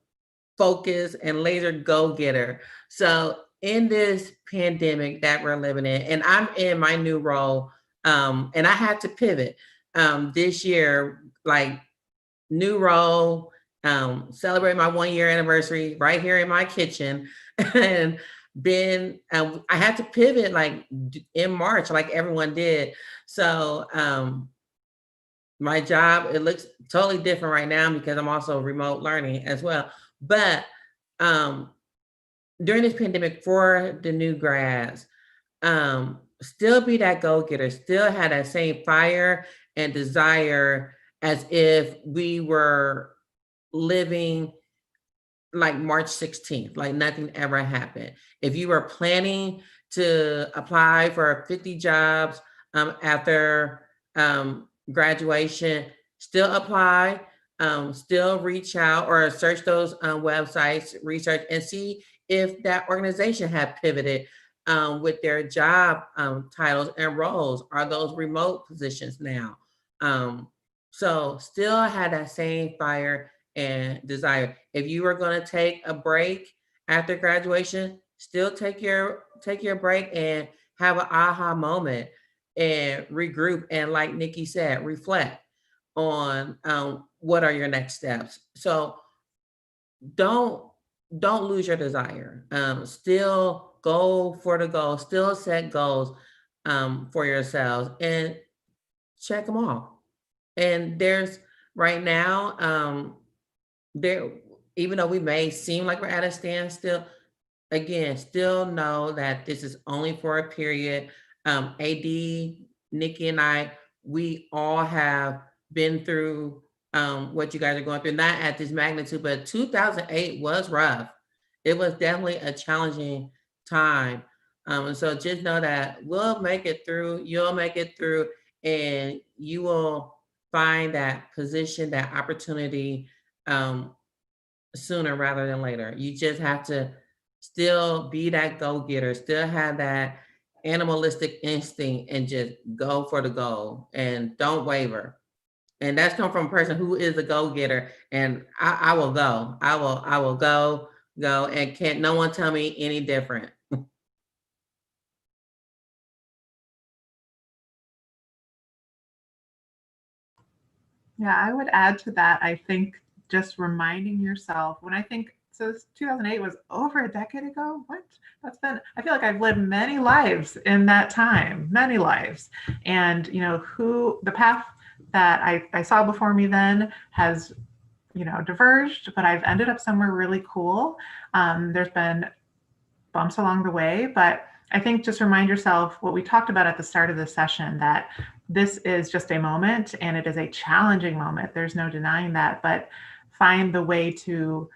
S5: focus and laser go-getter. So in this pandemic that we're living in, and I'm in my new role, and I had to pivot this year, like new role, celebrate my 1 year anniversary right here in my kitchen. And then I had to pivot like in March, like everyone did. So my job, it looks totally different right now because I'm also remote learning as well. But during this pandemic, for the new grads, still be that go-getter, still had that same fire and desire as if we were living like March 16th, like nothing ever happened. If you were planning to apply for 50 jobs after graduation, still apply, still reach out or search those websites, research and see if that organization had pivoted with their job titles and roles. Are those remote positions now? So still had that same fire and desire. If you were going to take a break after graduation, still take your break and have an aha moment and regroup. And like Nikki said, reflect on what are your next steps. So don't lose your desire. Still go for the goal. Still set goals for yourselves and check them off. And there's right now, there, even though we may seem like we're at a standstill, again, still know that this is only for a period. AD, Nikki and I, we all have been through what you guys are going through, not at this magnitude, but 2008 was rough. It was definitely a challenging time. And so just know that we'll make it through, you'll make it through, and you will find that position, that opportunity sooner rather than later. You just have to still be that go-getter, still have that animalistic instinct and just go for the goal and don't waver. And that's come from a person who is a go-getter. And I will go. I will go, and can't no one tell me any different.
S3: Yeah, I would add to that. I think just reminding yourself, when I think, so 2008 was over a decade ago. What? I feel like I've lived many lives in that time, many lives. And, the path that I saw before me then has, diverged, but I've ended up somewhere really cool. There's been bumps along the way, but I think just remind yourself what we talked about at the start of the session, that this is just a moment and it is a challenging moment. There's no denying that, but find the way to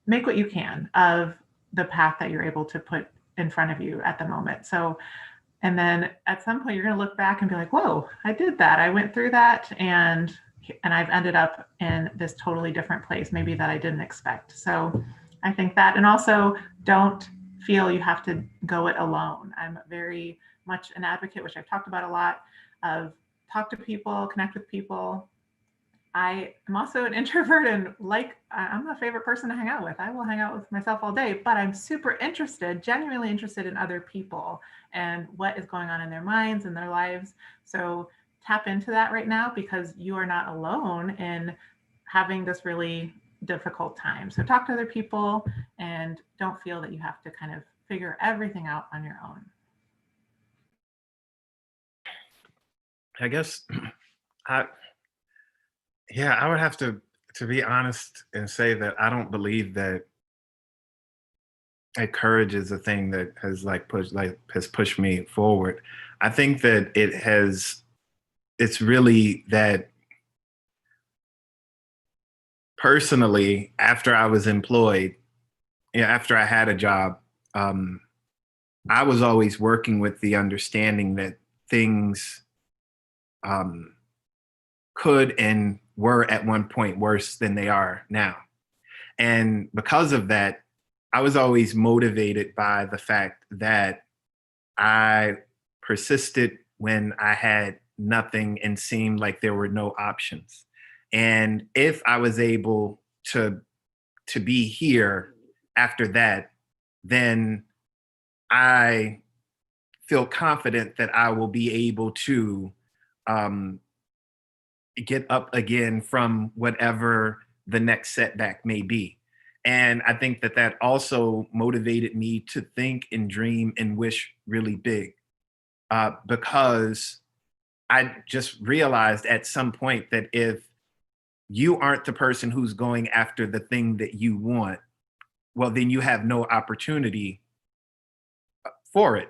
S3: make what you can of the path that you're able to put in front of you at the moment. So, and then at some point you're going to look back and be like, whoa, I did that. I went through that and I've ended up in this totally different place, maybe that I didn't expect. So I think that, and also don't feel you have to go it alone. I'm very much an advocate, which I've talked about a lot, of talk to people, connect with people. I am also an introvert and I'm a favorite person to hang out with. I will hang out with myself all day, but I'm super interested, genuinely interested in other people and what is going on in their minds and their lives. So tap into that right now, because you are not alone in having this really difficult time. So talk to other people and don't feel that you have to kind of figure everything out on your own.
S4: I guess I would have to be honest and say that I don't believe that courage is a thing that has pushed me forward. I think that it's really that personally, after I was employed, after I had a job, I was always working with the understanding that things could and were at one point worse than they are now. And because of that, I was always motivated by the fact that I persisted when I had nothing and seemed like there were no options. And if I was able to be here after that, then I feel confident that I will be able to get up again from whatever the next setback may be. And I think that also motivated me to think and dream and wish really big, because I just realized at some point that if you aren't the person who's going after the thing that you want, well, then you have no opportunity for it.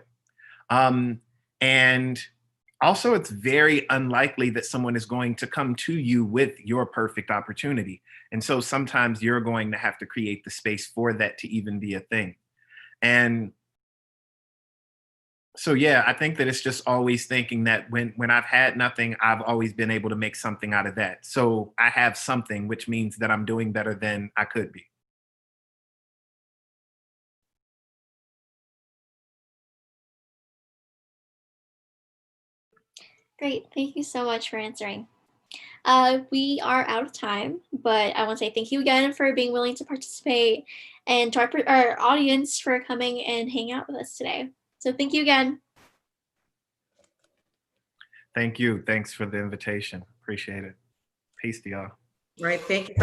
S4: And also, it's very unlikely that someone is going to come to you with your perfect opportunity. And so sometimes you're going to have to create the space for that to even be a thing. And so, yeah, I think that it's just always thinking that when I've had nothing, I've always been able to make something out of that. So I have something, which means that I'm doing better than I could be.
S2: Great. Thank you so much for answering. We are out of time, but I want to say thank you again for being willing to participate, and to our audience for coming and hang out with us today. So thank you again.
S4: Thank you. Thanks for the invitation. Appreciate it. Peace to y'all.
S5: Right. Thank you.